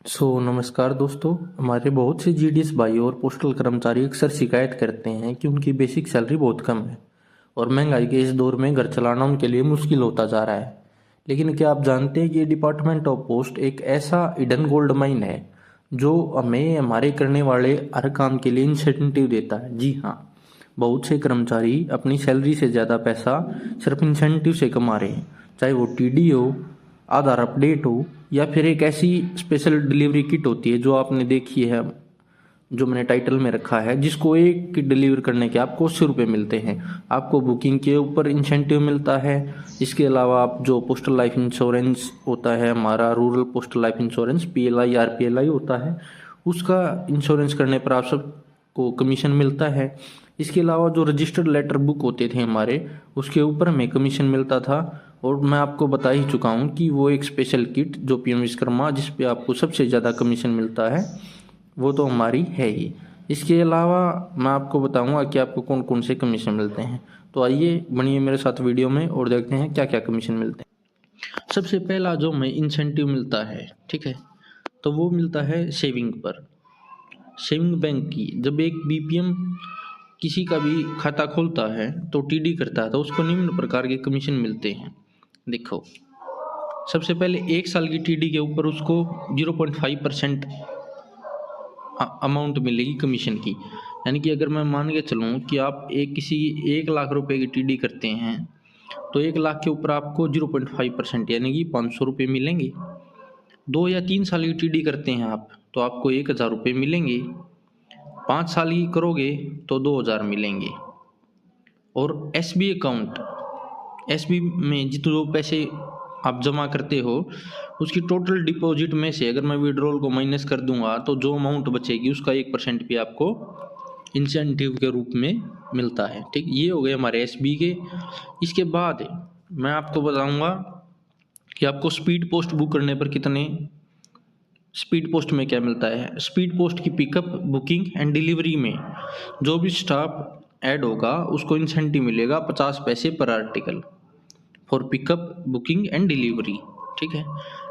नमस्कार दोस्तों। हमारे बहुत से जीडीएस भाई और पोस्टल कर्मचारी अक्सर शिकायत करते हैं कि उनकी बेसिक सैलरी बहुत कम है और महंगाई के इस दौर में घर चलाना उनके लिए मुश्किल होता जा रहा है। लेकिन क्या आप जानते हैं कि डिपार्टमेंट ऑफ पोस्ट एक ऐसा हिडन गोल्ड माइन है जो हमें हमारे करने वाले हर काम के लिए इंसेंटिव देता है। जी हाँ, बहुत से कर्मचारी अपनी सैलरी से ज़्यादा पैसा सिर्फ इंसेंटिव से कमा रहे हैं, चाहे वो टीडी हो, आधार अपडेट हो, या फिर एक ऐसी स्पेशल डिलीवरी किट होती है जो आपने देखी है, जो मैंने टाइटल में रखा है, जिसको एक किट डिलीवर करने के आपको 80 रुपये मिलते हैं। आपको बुकिंग के ऊपर इंसेंटिव मिलता है। इसके अलावा आप जो पोस्टल लाइफ इंश्योरेंस होता है, हमारा rural postal life insurance PLI RPLI होता है, उसका इंश्योरेंस करने पर आप सबको कमीशन मिलता है। इसके अलावा जो रजिस्टर्ड लेटर बुक होते थे हमारे, उसके ऊपर हमें कमीशन मिलता था। और मैं आपको बता ही चुका हूँ कि वो एक स्पेशल किट जो PM विश्वकर्मा, जिस पे आपको सबसे ज़्यादा कमीशन मिलता है, वो तो हमारी है ही। इसके अलावा मैं आपको बताऊंगा कि आपको कौन कौन से कमीशन मिलते हैं। तो आइए बनिए मेरे साथ वीडियो में और देखते हैं क्या क्या कमीशन मिलते हैं। सबसे पहला जो हमें इंसेंटिव मिलता है, ठीक है, तो वो मिलता है सेविंग पर। सेविंग बैंक की जब एक BPM किसी का भी खाता खोलता है तो TD करता है, तो उसको निम्न प्रकार के कमीशन मिलते हैं। देखो, सबसे पहले 1 साल की TD के ऊपर उसको 0.5% अमाउंट मिलेगी कमीशन की। यानी कि अगर मैं मान के चलूँ कि आप एक किसी 1 लाख रुपए की TD करते हैं, तो 1 लाख के ऊपर आपको 0.5% यानी कि 500 रुपये मिलेंगे। 2 या 3 साल की TD करते हैं आप, तो आपको 1000 रुपये मिलेंगे। 5 साल की करोगे तो 2000 मिलेंगे। और SB अकाउंट, SB में जितने जो पैसे आप जमा करते हो, उसकी टोटल डिपॉजिट में से अगर मैं विड्रॉल को माइनस कर दूंगा तो जो अमाउंट बचेगी उसका 1% भी आपको इंसेंटिव के रूप में मिलता है। ठीक, ये हो गए हमारे SB के। इसके बाद मैं आपको बताऊंगा कि आपको स्पीड पोस्ट बुक करने पर कितने, स्पीड पोस्ट में क्या मिलता है। स्पीड पोस्ट की पिकअप, बुकिंग एंड डिलीवरी में जो भी स्टाफ ऐड होगा उसको इंसेंटिव मिलेगा 50 पैसे पर article for pickup, booking and delivery. ठीक है,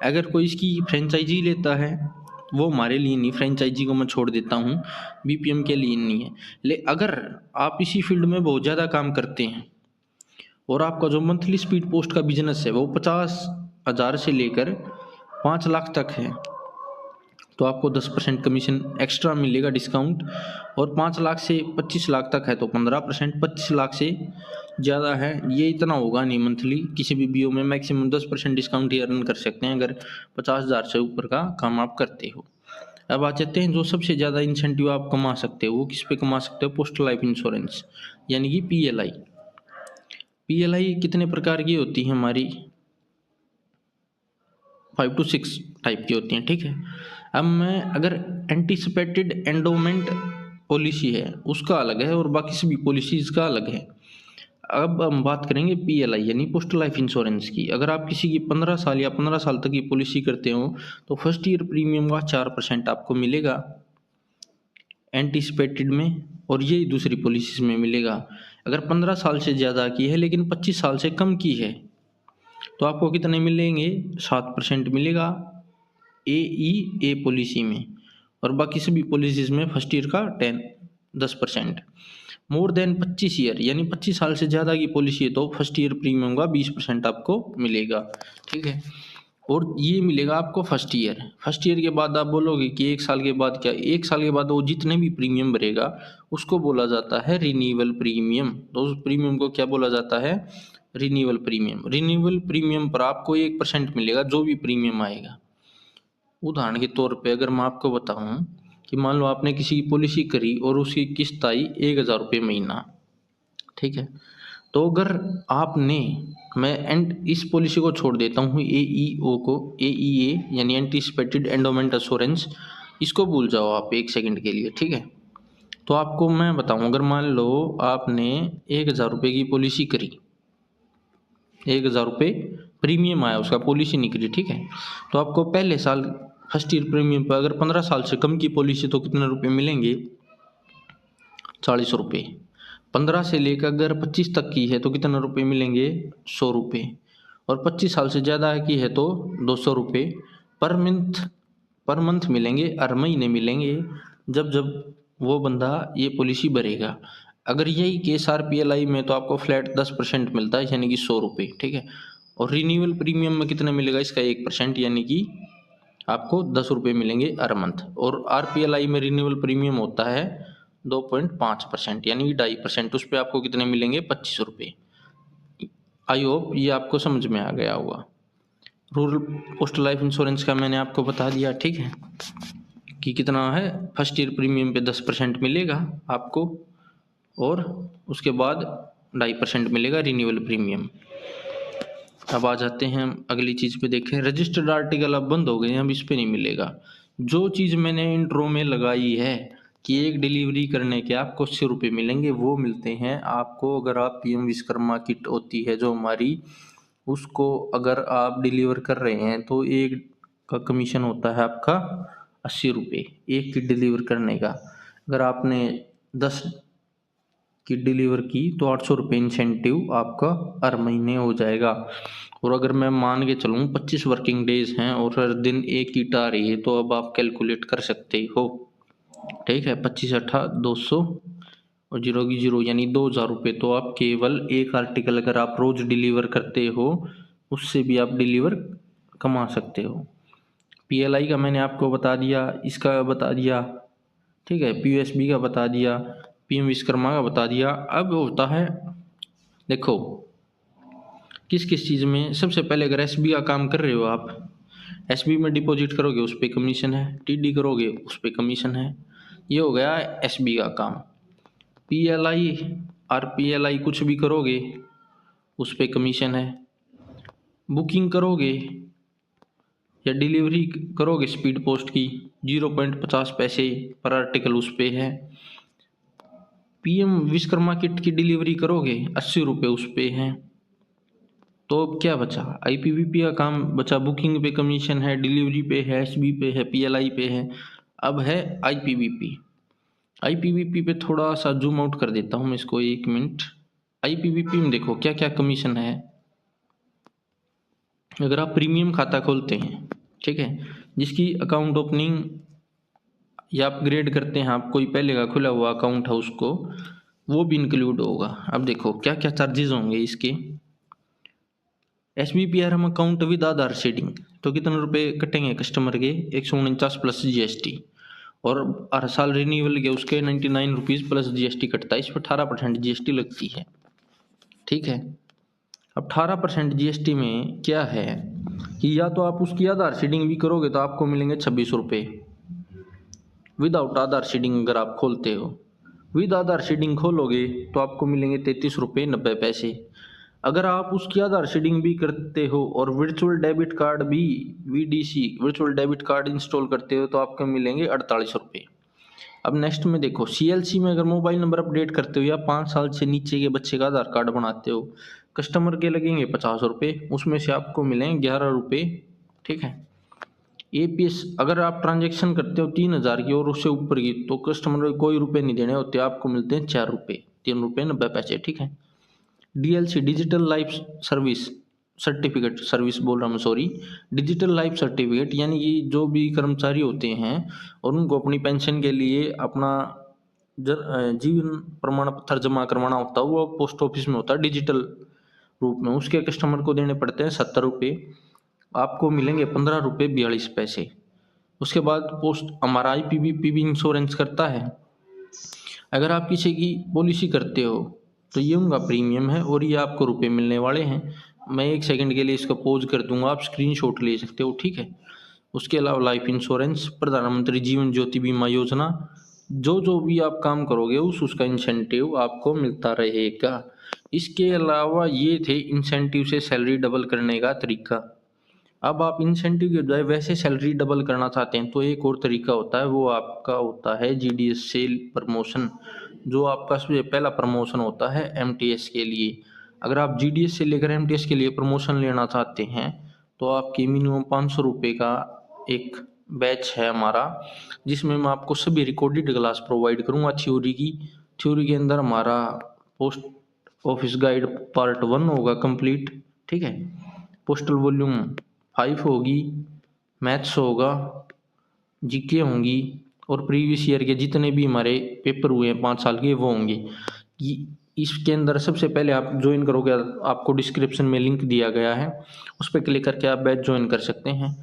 अगर कोई इसकी फ्रेंचाइजी लेता है, वो हमारे लिए नहीं, फ्रेंचाइजी को मैं छोड़ देता हूँ, BPM के लिए नहीं है। अगर आप इसी फील्ड में बहुत ज़्यादा काम करते हैं और आपका जो मंथली स्पीड पोस्ट का बिजनेस है वो 50,000 से लेकर 5 लाख तक है, तो आपको 10% कमीशन एक्स्ट्रा मिलेगा, डिस्काउंट। और 5 लाख से 25 लाख तक है तो 15%। 25 लाख से ज़्यादा है, ये इतना होगा नहीं मंथली, किसी भी BO में मैक्सिमम 10% डिस्काउंट ही अर्न कर सकते हैं अगर 50,000 से ऊपर का काम आप करते हो। अब आ जाते हैं जो सबसे ज़्यादा इंसेंटिव आप कमा सकते हो, वो किस पे कमा सकते हो। पोस्टल लाइफ इंश्योरेंस यानी कि PLI। PLI कितने प्रकार की होती है हमारी, 5 to 6 टाइप की होती हैं। ठीक है, अब मैं अगर एंटीसिपेटेड एंडोमेंट पॉलिसी है उसका अलग है और बाकी सभी पॉलिसीज का अलग है। अब हम बात करेंगे PLI यानी पोस्टल लाइफ इंश्योरेंस की। अगर आप किसी की 15 साल या 15 साल तक की पॉलिसी करते हो तो फर्स्ट ईयर प्रीमियम का 4% आपको मिलेगा एंटीसिपेटेड में, और यही दूसरी पॉलिसीज में मिलेगा। अगर 15 साल से ज़्यादा की है लेकिन 25 साल से कम की है तो आपको कितने मिलेंगे, 7% मिलेगा AEA पॉलिसी में, और बाकी सभी पॉलिसीज में फर्स्ट ईयर का 10%। मोर देन 25 ईयर यानी 25 साल से ज़्यादा की पॉलिसी है तो फर्स्ट ईयर प्रीमियम का 20% आपको मिलेगा। ठीक है, और ये मिलेगा आपको फर्स्ट ईयर। फर्स्ट ईयर के बाद आप बोलोगे कि 1 साल के बाद क्या, 1 साल के बाद वो जितने भी प्रीमियम भरेगा उसको बोला जाता है रिन्यूअल प्रीमियम। तो उस प्रीमियम को क्या बोला जाता है, रिन्यूअल प्रीमियम। रिन्यूअल प्रीमियम पर आपको 1% मिलेगा जो भी प्रीमियम आएगा। उदाहरण के तौर पे अगर मैं आपको बताऊं कि मान लो आपने किसी की पॉलिसी करी और उसकी किस्त आई 1,000 रुपये महीना, ठीक है, तो अगर आपने, मैं एंड इस पॉलिसी को छोड़ देता हूँ, AEO को, AEA यानी एंटीसिपेटेड एंडोमेंट एश्योरेंस, इसको भूल जाओ आप 1 सेकंड के लिए। ठीक है, तो आपको मैं बताऊं, अगर मान लो आपने 1,000 रुपये की पॉलिसी करी, 1,000 रुपये प्रीमियम आया, उसका पॉलिसी निकली, ठीक है, तो आपको पहले साल फर्स्ट ईयर प्रीमियम पर अगर 15 साल से कम की पॉलिसी तो कितने रुपए मिलेंगे, 40 रुपये। 15 से लेकर अगर 25 तक की है तो कितने रुपए मिलेंगे, 100 रुपये। और 25 साल से ज़्यादा की है तो 200 रुपये पर मंथ पर मंथ मिलेंगे, हर महीने मिलेंगे, जब जब वो बंदा ये पॉलिसी भरेगा। अगर यही केस RPLI में तो आपको फ्लैट 10% मिलता है, यानी कि 100 रुपये, ठीक है। और रिन्यूअल प्रीमियम में कितना मिलेगा इसका, 1%, यानी कि आपको 10 रुपये मिलेंगे हर मंथ। और RPLI में रिन्यूअल प्रीमियम होता है 2.5%, यानी कि 2.5%, उस पर आपको कितने मिलेंगे, 25 रुपये। आई होप ये आपको समझ में आ गया होगा। रूरल पोस्टल लाइफ इंश्योरेंस का मैंने आपको बता दिया, ठीक है, कि कितना है। फर्स्ट ईयर प्रीमियम पे 10% मिलेगा आपको, और उसके बाद 2.5% मिलेगा रिन्यूअल प्रीमियम। अब आ जाते हैं हम अगली चीज़ पे, देखें रजिस्टर्ड आर्टिकल अब बंद हो गए हैं, अब इस पे नहीं मिलेगा। जो चीज़ मैंने इंट्रो में लगाई है कि एक डिलीवरी करने के आपको 80 रुपये मिलेंगे, वो मिलते हैं आपको अगर आप PM विश्वकर्मा किट होती है जो हमारी, उसको अगर आप डिलीवर कर रहे हैं तो एक का कमीशन होता है आपका 80 रुपये, एक किट डिलीवर करने का। अगर आपने 10 किट डिलीवर की तो 800 रुपये इंसेंटिव आपका हर महीने हो जाएगा। और अगर मैं मान के चलूँ 25 वर्किंग डेज हैं और हर दिन एक किट आ रही है, तो अब आप कैलकुलेट कर सकते हो, ठीक है। 25 अट्ठा 200 और 0 की 0, यानी 2000 रुपये। तो आप केवल एक आर्टिकल अगर आप रोज डिलीवर करते हो, उससे भी आप डिलीवर कमा सकते हो। PLI का मैंने आपको बता दिया, इसका बता दिया, ठीक है, POSB का बता दिया, PM विश्वकर्मा का बता दिया। अब होता है, देखो किस किस चीज़ में, सबसे पहले अगर SB का काम कर रहे हो आप, SB में डिपॉजिट करोगे उस पर कमीशन है, TD करोगे उस पर कमीशन है, ये हो गया SB का काम। PLI RPLI कुछ भी करोगे उस पर कमीशन है। बुकिंग करोगे या डिलीवरी करोगे स्पीड पोस्ट की, 0.50 पैसे पर आर्टिकल उस पे है। PM विश्वकर्मा किट की डिलीवरी करोगे 80 रुपये उस पे है। तो अब क्या बचा, IPVP का काम बचा, बुकिंग पे कमीशन है, डिलीवरी पे है, SB पे है, PLI पे है। अब है IPVP। IPVP पे थोड़ा सा जूम आउट कर देता हूँ मैं इसको, 1 मिनट। IPVP में देखो क्या क्या कमीशन है। अगर आप प्रीमियम खाता खोलते हैं, ठीक है, जिसकी अकाउंट ओपनिंग या अपग्रेड करते हैं आप, कोई पहले का खुला हुआ अकाउंट है उसको, वो भी इंक्लूड होगा। अब देखो क्या क्या चार्जेस होंगे इसके। SBPRM account with Aadhaar seeding, तो कितने रुपए कटेंगे कस्टमर के, 149 प्लस GST। और हर साल रिन्यूअल के उसके 99 रुपीज़ प्लस GST कटता है, इस पर 18% GST लगती है, ठीक है। अब 18% GST में क्या है कि या तो आप उसकी आधार शेडिंग भी करोगे तो आपको मिलेंगे 26 रुपये, विदाउट आधार शेडिंग अगर आप खोलते हो। विद आधार शेडिंग खोलोगे तो आपको मिलेंगे 33 रुपये 90 पैसे। अगर आप उसकी आधार शेडिंग भी करते हो और वर्चुअल डेबिट कार्ड भी, VDC virtual debit card install करते हो, तो आपको मिलेंगे 48 रुपये। अब नेक्स्ट में देखो, CLC में अगर मोबाइल नंबर अपडेट करते हो या 5 साल से नीचे के बच्चे का आधार कार्ड बनाते हो, कस्टमर के लगेंगे 50 रुपये, उसमें से आपको मिलेंगे 11 रुपये, ठीक है। APS अगर आप ट्रांजेक्शन करते हो 3000 की और उससे ऊपर की, तो कस्टमर को कोई रुपये नहीं देने होते, आपको मिलते हैं 4 रुपये, 3 रुपये 90 पैसे, ठीक है। DLC digital life service certificate, service बोल रहा हूँ सॉरी, डिजिटल लाइफ सर्टिफिकेट, यानी कि जो भी कर्मचारी होते हैं और उनको अपनी पेंशन के लिए अपना जीवन प्रमाण पत्र जमा करवाना होता है, वो पोस्ट ऑफिस में होता है डिजिटल रूप में, उसके कस्टमर को देने पड़ते हैं 70 रुपये, आपको मिलेंगे 15 रुपये 42 पैसे। उसके बाद पोस्ट हमारा IPVP भी इंश्योरेंस करता है। अगर आप किसी की पॉलिसी करते हो तो ये उनका प्रीमियम है और ये आपको रुपए मिलने वाले हैं। मैं 1 सेकंड के लिए इसको पॉज कर दूंगा, आप स्क्रीनशॉट ले सकते हो, ठीक है। उसके अलावा लाइफ इंश्योरेंस, प्रधानमंत्री जीवन ज्योति बीमा योजना, जो जो भी आप काम करोगे उसका इंसेंटिव आपको मिलता रहेगा। इसके अलावा ये थे इंसेंटिव से सैलरी डबल करने का तरीका। अब आप इंसेंटिव के बजाय वैसे सैलरी डबल करना चाहते हैं तो एक और तरीका होता है, वो आपका होता है GDS सेल प्रमोशन, जो आपका सबसे पहला प्रमोशन होता है MTS के लिए। अगर आप GDS से लेकर MTS के लिए प्रमोशन लेना चाहते हैं तो आपकी मिनिमम 500 रुपये का एक बैच है हमारा, जिसमें मैं आपको सभी रिकॉर्डेड क्लास प्रोवाइड करूँगा थ्योरी की। थ्योरी के अंदर हमारा पोस्ट ऑफिस गाइड पार्ट 1 होगा कंप्लीट, ठीक है। पोस्टल वॉल्यूम 5 होगी, मैथ्स होगा, जीके होंगी और प्रीवियस ईयर के जितने भी हमारे पेपर हुए हैं 5 साल के वो होंगे। इसके अंदर सबसे पहले आप ज्वाइन करोगे, आपको डिस्क्रिप्शन में लिंक दिया गया है, उस पर क्लिक करके आप बैच ज्वाइन कर सकते हैं,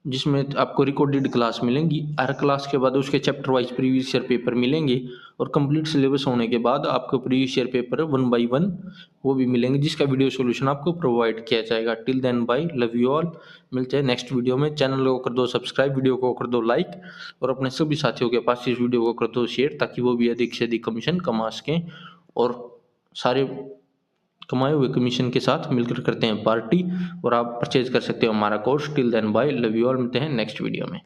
जिसमें आपको रिकॉर्डेड क्लास मिलेंगी। हर क्लास के बाद उसके chapter wise previous year paper मिलेंगे और कंप्लीट सिलेबस होने के बाद आपको प्रीवियस ईयर पेपर 1 बाय 1 वो भी मिलेंगे, जिसका वीडियो सॉल्यूशन आपको प्रोवाइड किया जाएगा। Till then bye, love you all. मिलते हैं नेक्स्ट वीडियो में। चैनल को कर दो सब्सक्राइब, वीडियो को कर दो लाइक और अपने सभी साथियों के पास इस वीडियो को कर दो शेयर, ताकि वो भी अधिक से अधिक कमीशन कमा सकें और सारे कमाए हुए कमीशन के साथ मिलकर करते हैं पार्टी और आप परचेज कर सकते हो हमारा course. Till then bye, love you all. मिलते हैं नेक्स्ट वीडियो में।